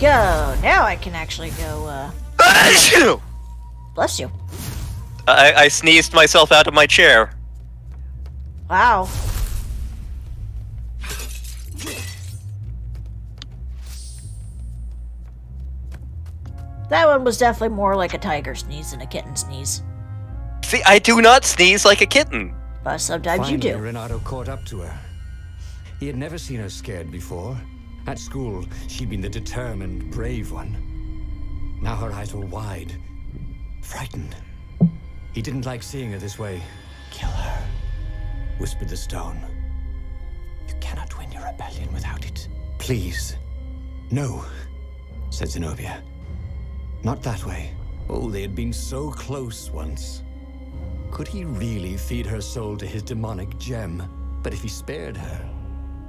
go. Now I can actually go, Bless you. I sneezed myself out of my chair. Wow. That one was definitely more like a tiger sneeze than a kitten sneeze. See, I do not sneeze like a kitten. But sometimes Finally, you do. Renato caught up to her. He had never seen her scared before. At school, she'd been the determined, brave one. Now her eyes were wide, frightened. He didn't like seeing her this way. Kill her, whispered the stone. You cannot win your rebellion without it. Please. No, said Zenobia. Not that way. Oh, they had been so close once. Could he really feed her soul to his demonic gem? But if he spared her,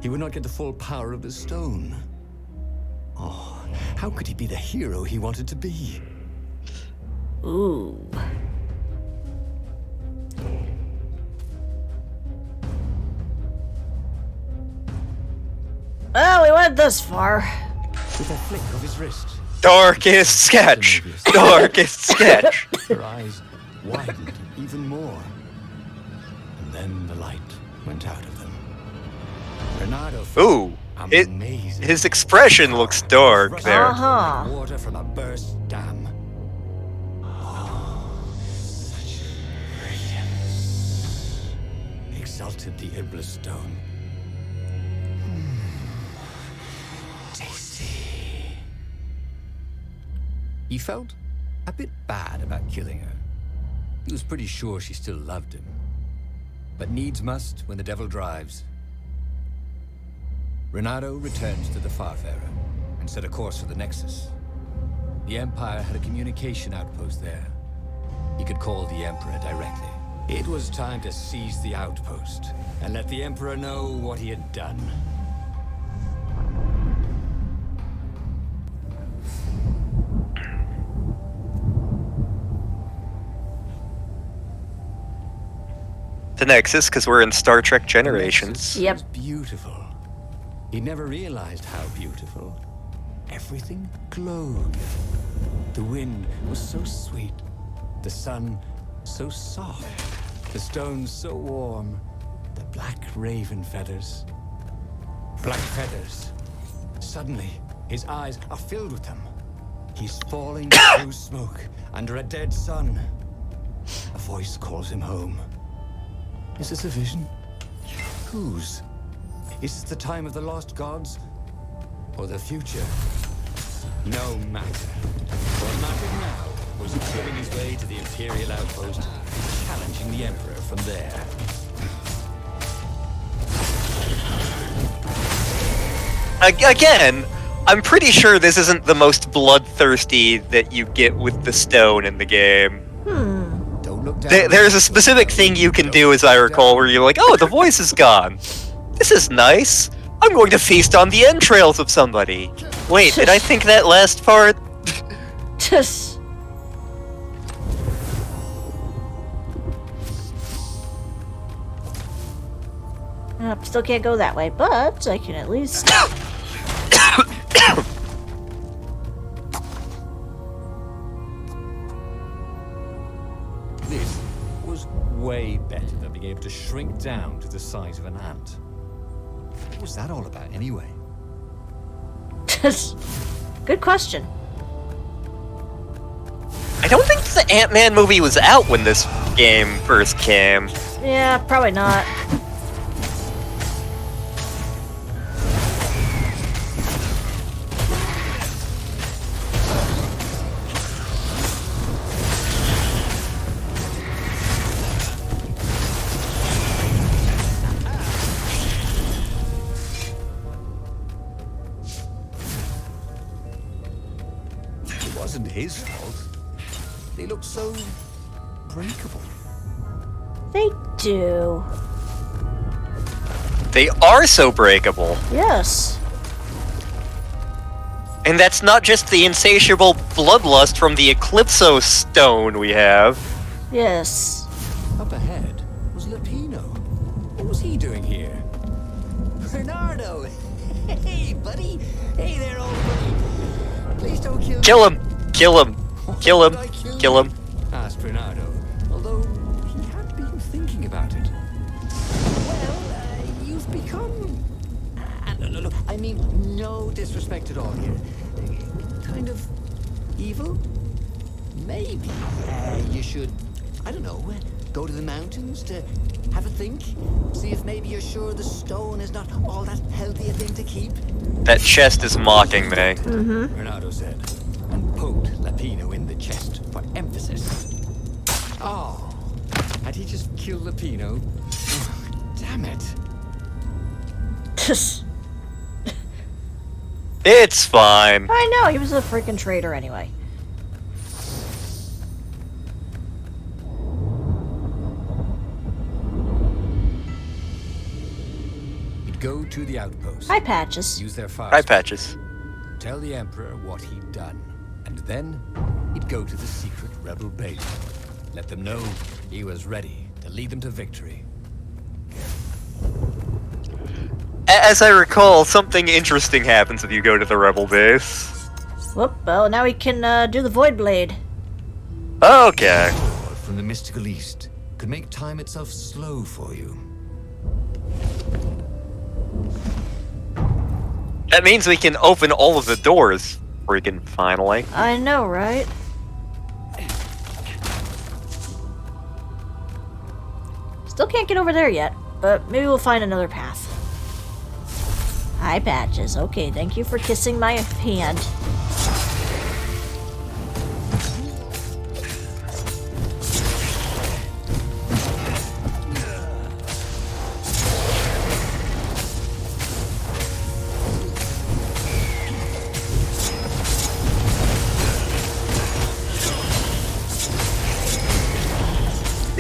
he would not get the full power of the stone. Oh, how could he be the hero he wanted to be? Ooh. Well, we went this far. With a flick of his wrist, Darkest sketch. Darkest sketch. her eyes widened even more. And then the light went out of them. Renato Ooh. amazing. His expression looks dark there. Uh-huh. Like water from a burst dam. Oh, such radiance. Exulted the Iblis stone. Tasty. He felt a bit bad about killing her. He was pretty sure she still loved him. But needs must when the devil drives. Renato returned to the Farfarer and set a course for the Nexus. The Empire had a communication outpost there. He could call the Emperor directly. It was time to seize the outpost and let the Emperor know what he had done. The Nexus, because we're in Star Trek Generations. Yep. It was beautiful. He never realized how beautiful. Everything glowed. The wind was so sweet. The sun so soft. The stones so warm. The black raven feathers. Black feathers. Suddenly, his eyes are filled with them. He's falling through smoke under a dead sun. A voice calls him home. Is this a vision? Whose? Is this the time of the lost gods? Or the future? No matter. What mattered now was chipping his way to the Imperial outpost, challenging the Emperor from there. Again, I'm pretty sure this isn't the most bloodthirsty that you get with the stone in the game. Don't look down. There's a specific thing you can do, as I recall, where you're like, oh, the voice is gone. This is nice. I'm going to feast on the entrails of somebody. Wait, did I think that last part? Just. Still can't go that way, but I can at least. This was way better than being able to shrink down to the size of an ant. What was that all about anyway? Good question. I don't think the Ant-Man movie was out when this game first came. Yeah, probably not. It wasn't his fault. They looked so breakable. They do. They are so breakable. Yes. And that's not just the insatiable bloodlust from the Eclipso stone we have. Yes. Up ahead was Lupino. What was he doing here? Bernardo! Hey, buddy! Hey there, old buddy! Please don't kill me. Kill him! Kill him! Kill him! Why did I Kill him! you? Asked Bernardo, although he had been thinking about it. Well, you've become... no, I mean, no disrespect at all here. Kind of evil? Maybe you should, I don't know, go to the mountains to have a think? See if maybe you're sure the stone is not all that healthy a thing to keep? That chest is mocking me. Bernardo said, and poked Lapino in the chest for emphasis. Oh, had he just killed Lapino? Damn it. It's fine. I know, he was a freaking traitor anyway. He'd go to the outpost. Hi, Patches. Use their fire. Hi, Patches. Tell the Emperor what he'd done. And then he'd go to the secret rebel base. Let them know he was ready to lead them to victory. As I recall, something interesting happens if you go to the rebel base. Whoop, well, now we can do the Void Blade. Okay. Sword from the mystical east could make time itself slow for you. That means we can open all of the doors. Freaking finally. I know, right? Still can't get over there yet, but maybe we'll find another path. Hi, Patches. Okay, thank you for kissing my hand.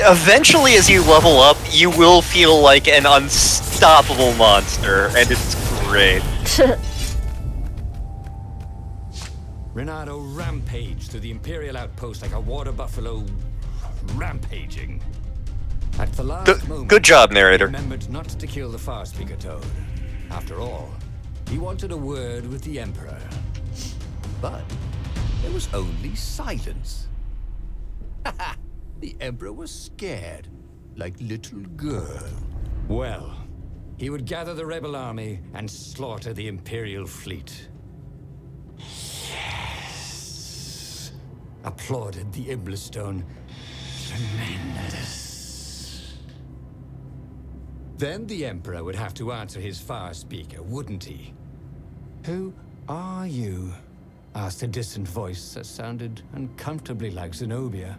Eventually, as you level up, you will feel like an unstoppable monster, and it's great. Renato rampaged through the Imperial outpost like a water buffalo rampaging. At the last moment, Good job, narrator. he remembered not to kill the Far Speaker Toad. After all, he wanted a word with the Emperor. But there was only silence. The Emperor was scared, like little girl. Well, he would gather the rebel army and slaughter the Imperial fleet. Yes! Applauded the Iblistone. Tremendous. Then the Emperor would have to answer his Far Speaker, wouldn't he? Who are you? Asked a distant voice that sounded uncomfortably like Zenobia.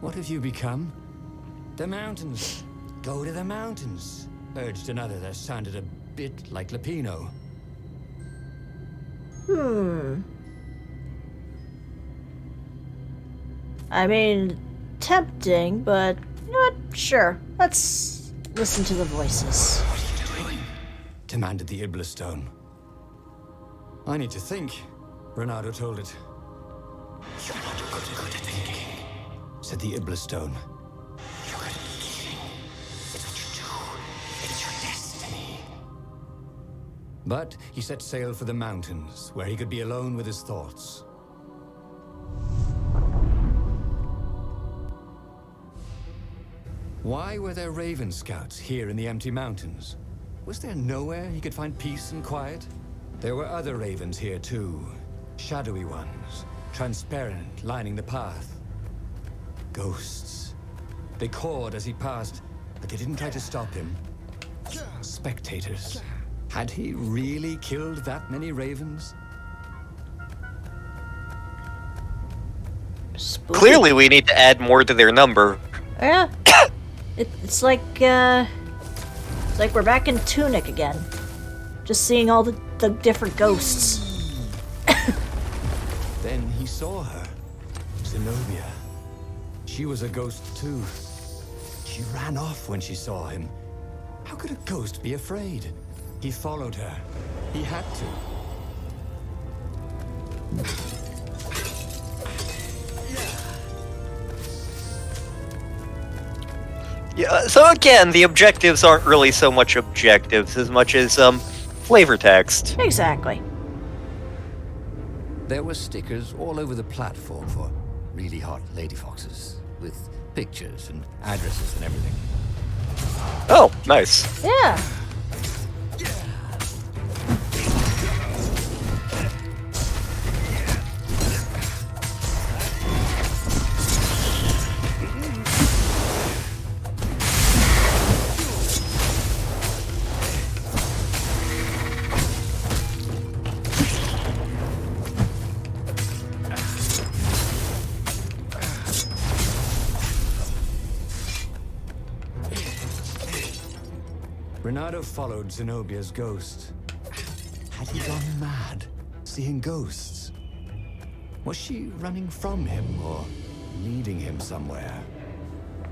What have you become? The mountains. Go to the mountains, urged another that sounded a bit like Lapino. I mean, tempting, but you know what? Sure. Let's listen to the voices. What are you doing? Demanded the Iblistone. I need to think, Renato told it. You're not good at thinking, said the Iblistone. You're good at killing. It's what you do. It's your destiny. But he set sail for the mountains, where he could be alone with his thoughts. Why were there Raven Scouts here in the empty mountains? Was there nowhere he could find peace and quiet? There were other ravens here too. Shadowy ones, transparent, lining the path. Ghosts. They cawed as he passed, but they didn't try to stop him. Spectators. Had he really killed that many ravens? Spooky. Clearly, we need to add more to their number. Yeah. It's like we're back in Tunic again. Just seeing all the different ghosts. Then he saw her. Zenobia. She was a ghost too. She ran off when she saw him. How could a ghost be afraid? He followed her. He had to. Yeah, so again, the objectives aren't really so much objectives as much as flavor text. Exactly. There were stickers all over the platform for really hot lady foxes, with pictures and addresses and everything. Oh, nice. Yeah. Renato followed Zenobia's ghost. Had he gone mad, seeing ghosts? Was she running from him or leading him somewhere?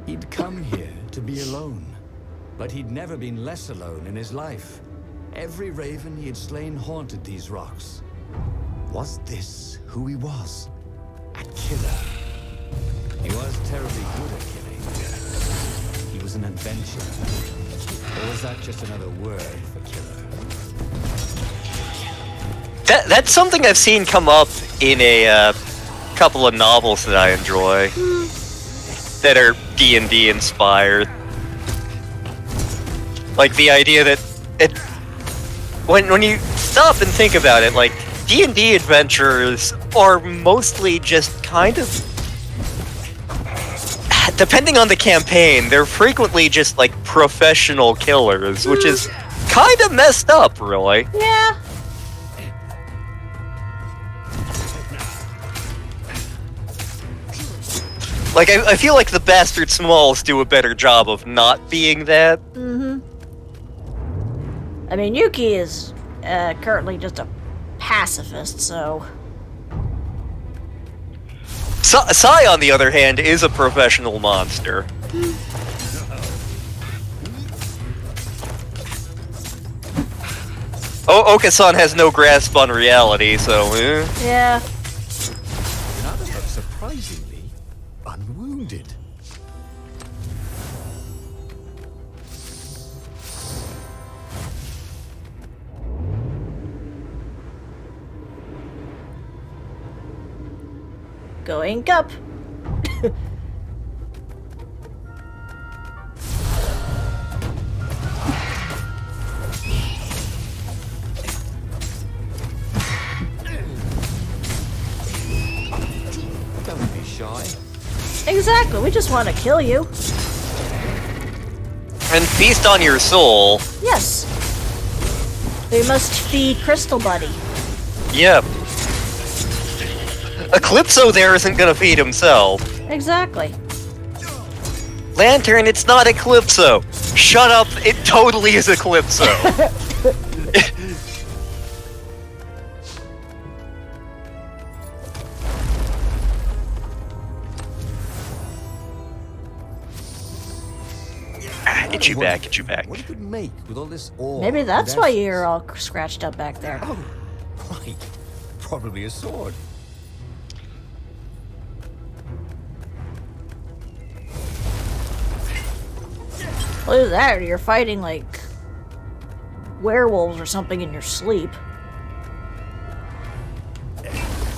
He'd come here to be alone, but he'd never been less alone in his life. Every raven he had slain haunted these rocks. Was this who he was? A killer. He was terribly good at killing. He was an adventurer. Or was that just another word for killer? That's something I've seen come up in a couple of novels that I enjoy. That are D&D inspired. Like the idea that when you stop and think about it, like D&D adventures are mostly just kind of, depending on the campaign, they're frequently just like professional killers, which is kind of messed up, really. Yeah. Like, I feel like the Bastard Smalls do a better job of not being that. Mm-hmm. I mean, Yuki is currently just a pacifist, so... Sai, on the other hand, is a professional monster. Oh, Okasan has no grasp on reality, so... Yeah. Renato looked surprisingly unwounded. Going up. Don't be shy. Exactly, we just want to kill you. And feast on your soul. Yes. We must feed Crystal Buddy. Yep. Eclipso there isn't gonna feed himself. Exactly. Lantern, it's not Eclipso. Shut up, it totally is Eclipso. Get you back, get you back. What it could make with all this ore. Maybe that's and why essence. you're all scratched up back there. Oh, right. Probably a sword. Look at that, you're fighting like werewolves or something in your sleep.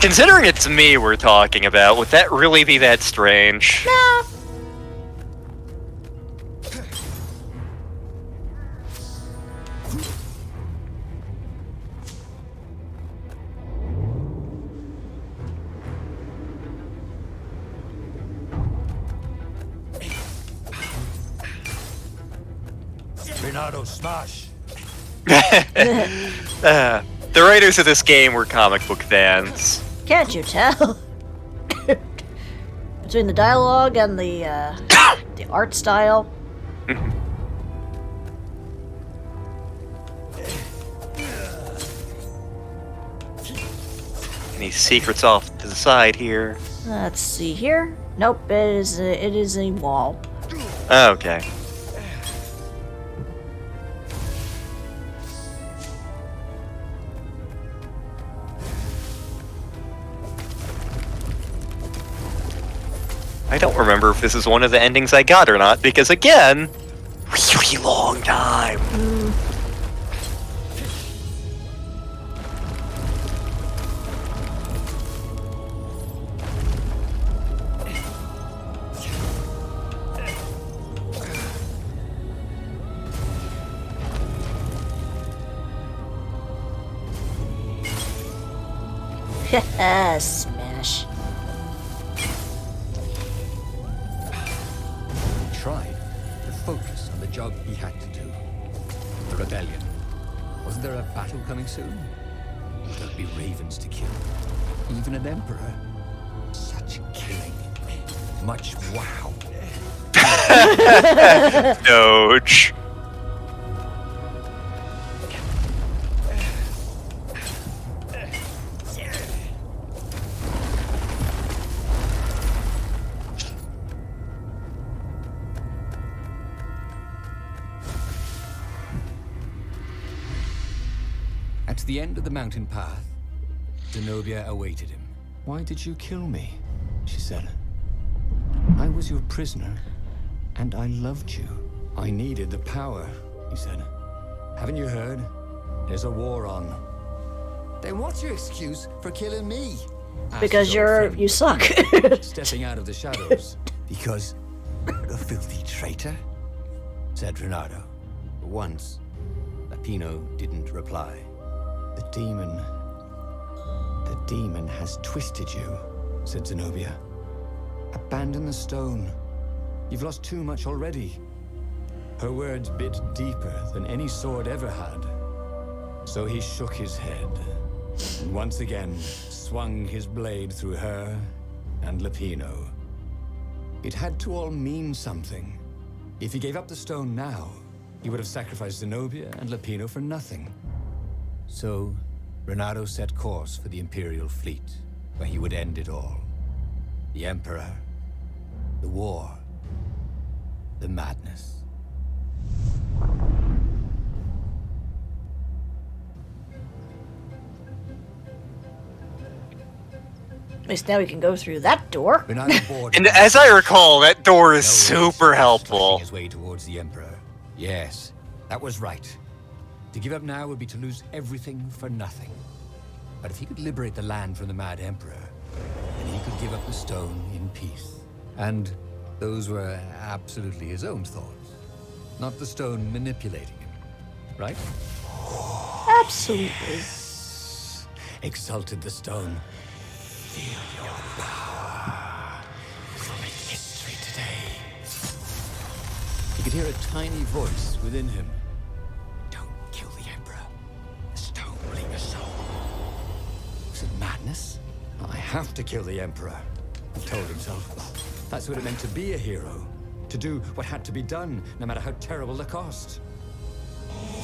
Considering it's me we're talking about, would that really be that strange? Nah. Renato smash. The writers of this game were comic book fans. Can't you tell? Between the dialogue and the art style. Any secrets off to the side here? Let's see here. Nope, it is a wall. Okay. I don't remember if this is one of the endings I got or not, because again, really long time. Smash. He tried to focus on the job he had to do. The rebellion. Wasn't there a battle coming soon? There'd be ravens to kill. Even an emperor. Such killing. Much wow. Doge. At the end of the mountain path, Zenobia awaited him. Why did you kill me? She said. I was your prisoner, and I loved you. I needed the power, he said. Haven't you heard? There's a war on. Then what's your excuse for killing me? Because you suck. Stepping out of the shadows. Because you're a filthy traitor? Said Renato. Once, Lapino didn't reply. The demon has twisted you, said Zenobia. Abandon the stone. You've lost too much already. Her words bit deeper than any sword ever had. So he shook his head, and once again swung his blade through her and Lapino. It had to all mean something. If he gave up the stone now, he would have sacrificed Zenobia and Lapino for nothing. So, Renato set course for the Imperial fleet, where he would end it all. The Emperor, the war, the madness. At least now we can go through that door. And as I recall, that door is super helpful. His way towards the Emperor. Yes, that was right. To give up now would be to lose everything for nothing. But if he could liberate the land from the Mad Emperor, then he could give up the stone in peace. And those were absolutely his own thoughts, not the stone manipulating him, right? Absolutely. Exalted the stone. Feel your power. We'll make history today. He could hear a tiny voice within him. Don't kill the Emperor. The stone will eat your soul. Was it madness? I have to kill the Emperor, he told himself. That's what it meant to be a hero. To do what had to be done, no matter how terrible the cost.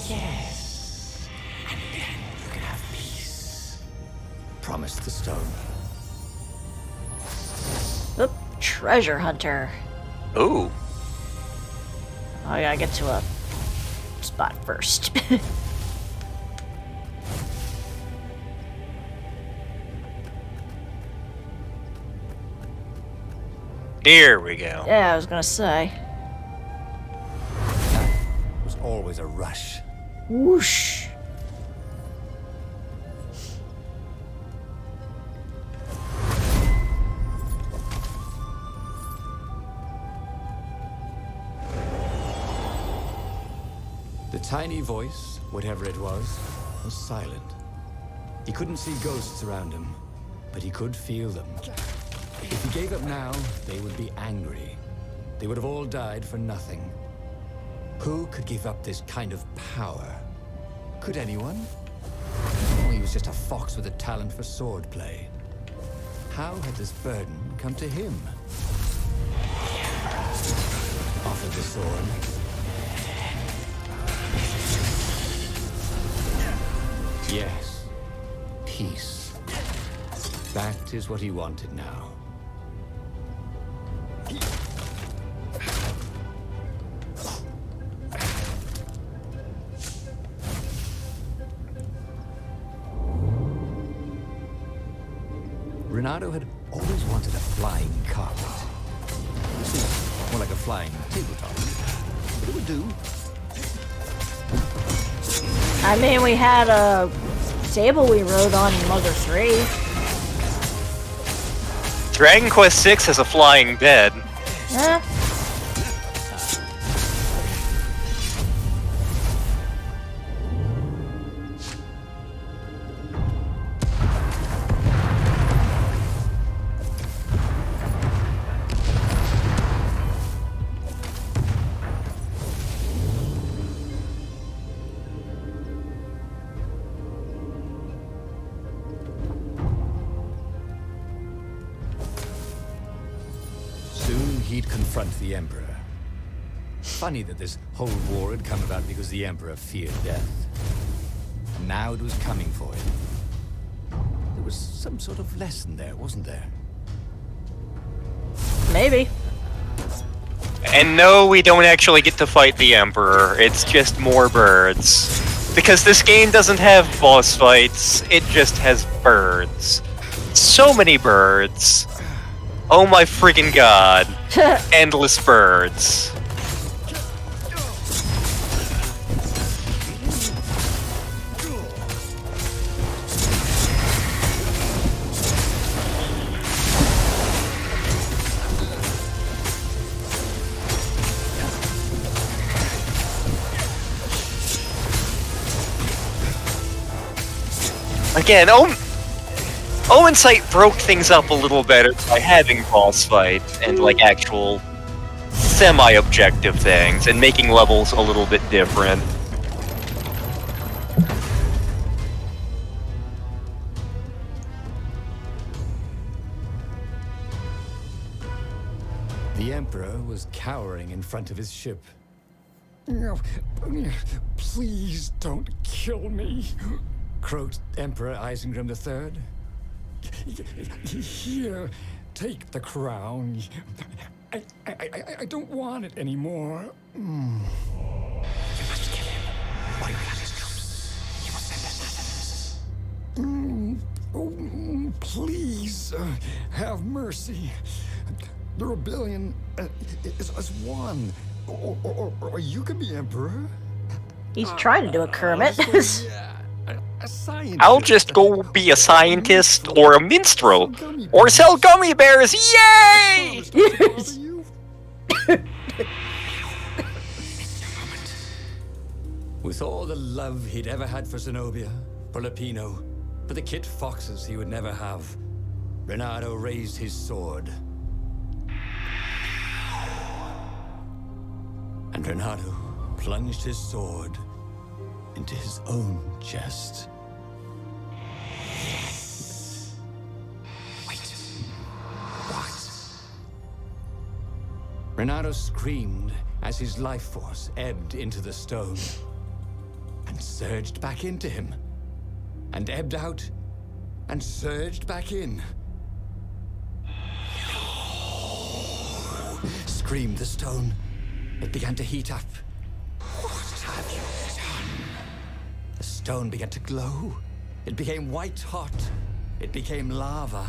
Yes. And then you can have peace. Promised the stone. Oop, treasure hunter. Ooh. I gotta get to a spot first. Here we go. Yeah, I was gonna say. That was always a rush. Whoosh. The tiny voice, whatever it was silent. He couldn't see ghosts around him, but he could feel them. If he gave up now, they would be angry. They would have all died for nothing. Who could give up this kind of power? Could anyone? Oh, he was just a fox with a talent for swordplay. How had this burden come to him? Offered the sword. Yes, peace. That is what he wanted now. Renato had always wanted a flying carpet. More like a flying tabletop. But it would do. I mean, we had a table we rode on in Mother 3. Dragon Quest VI has a flying bed. Huh? confront the Emperor. Funny that this whole war had come about because the Emperor feared death. And now it was coming for him. There was some sort of lesson there, wasn't there? Maybe. And no, we don't actually get to fight the Emperor. It's just more birds. Because this game doesn't have boss fights, it just has birds. So many birds. Oh my freaking god. Endless birds. Again, Omen Sight broke things up a little better by having boss fight and like actual semi-objective things and making levels a little bit different. The Emperor was cowering in front of his ship. Please don't kill me, croaked Emperor Isengrim III. Here, take the crown. I don't want it anymore. You must kill him, or he will have his troops. He will send us please, have mercy. The rebellion is won. Or you can be Emperor. He's trying to do a Kermit. A scientist. I'll just go be a scientist or a minstrel or sell gummy bears. Yay! With all the love he'd ever had for Zenobia, for Lupino, for the kit foxes he would never have, Renato raised his sword. And Renato plunged his sword into his own chest. Wait. What? Renato screamed as his life force ebbed into the stone and surged back into him, and ebbed out and surged back in. Screamed the stone. It began to heat up. What have you done? The stone began to glow. It became white hot. It became lava.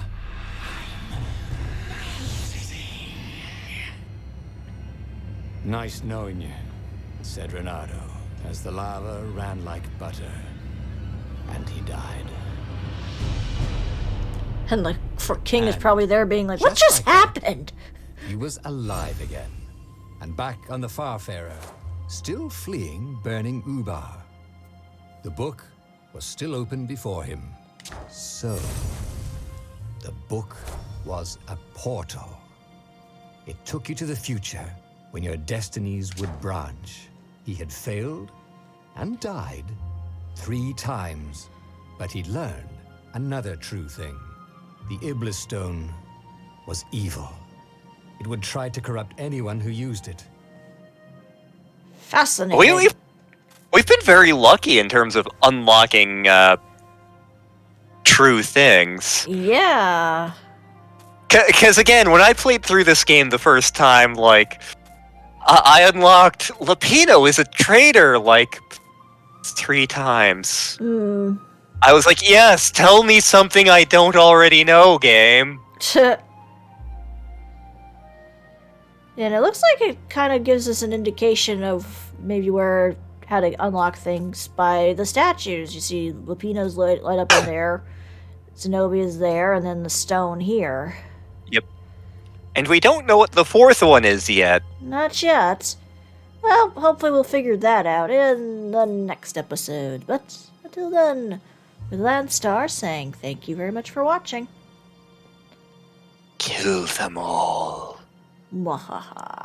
Nice knowing you, said Renato, as the lava ran like butter. And he died. And the king is probably there being like, what just happened? He was alive again. And back on the Farfarer, still fleeing burning Ubar. The book was still open before him. So, the book was a portal. It took you to the future when your destinies would branch. He had failed and died 3 times, but he'd learned another true thing. The Iblis Stone was evil. It would try to corrupt anyone who used it. Fascinating. We've been very lucky in terms of unlocking true things. Yeah. Because again, when I played through this game the first time, like, I unlocked Lupino as a traitor like 3 times. I was like, yes, tell me something I don't already know, game. And it looks like it kind of gives us an indication of maybe how to unlock things by the statues. You see Lupino's light up in there, Zenobia's there, and then the stone here. Yep. And we don't know what the 4th one is yet. Not yet. Well, hopefully we'll figure that out in the next episode. But until then, with Landstar saying thank you very much for watching. Kill them all. Mwahaha.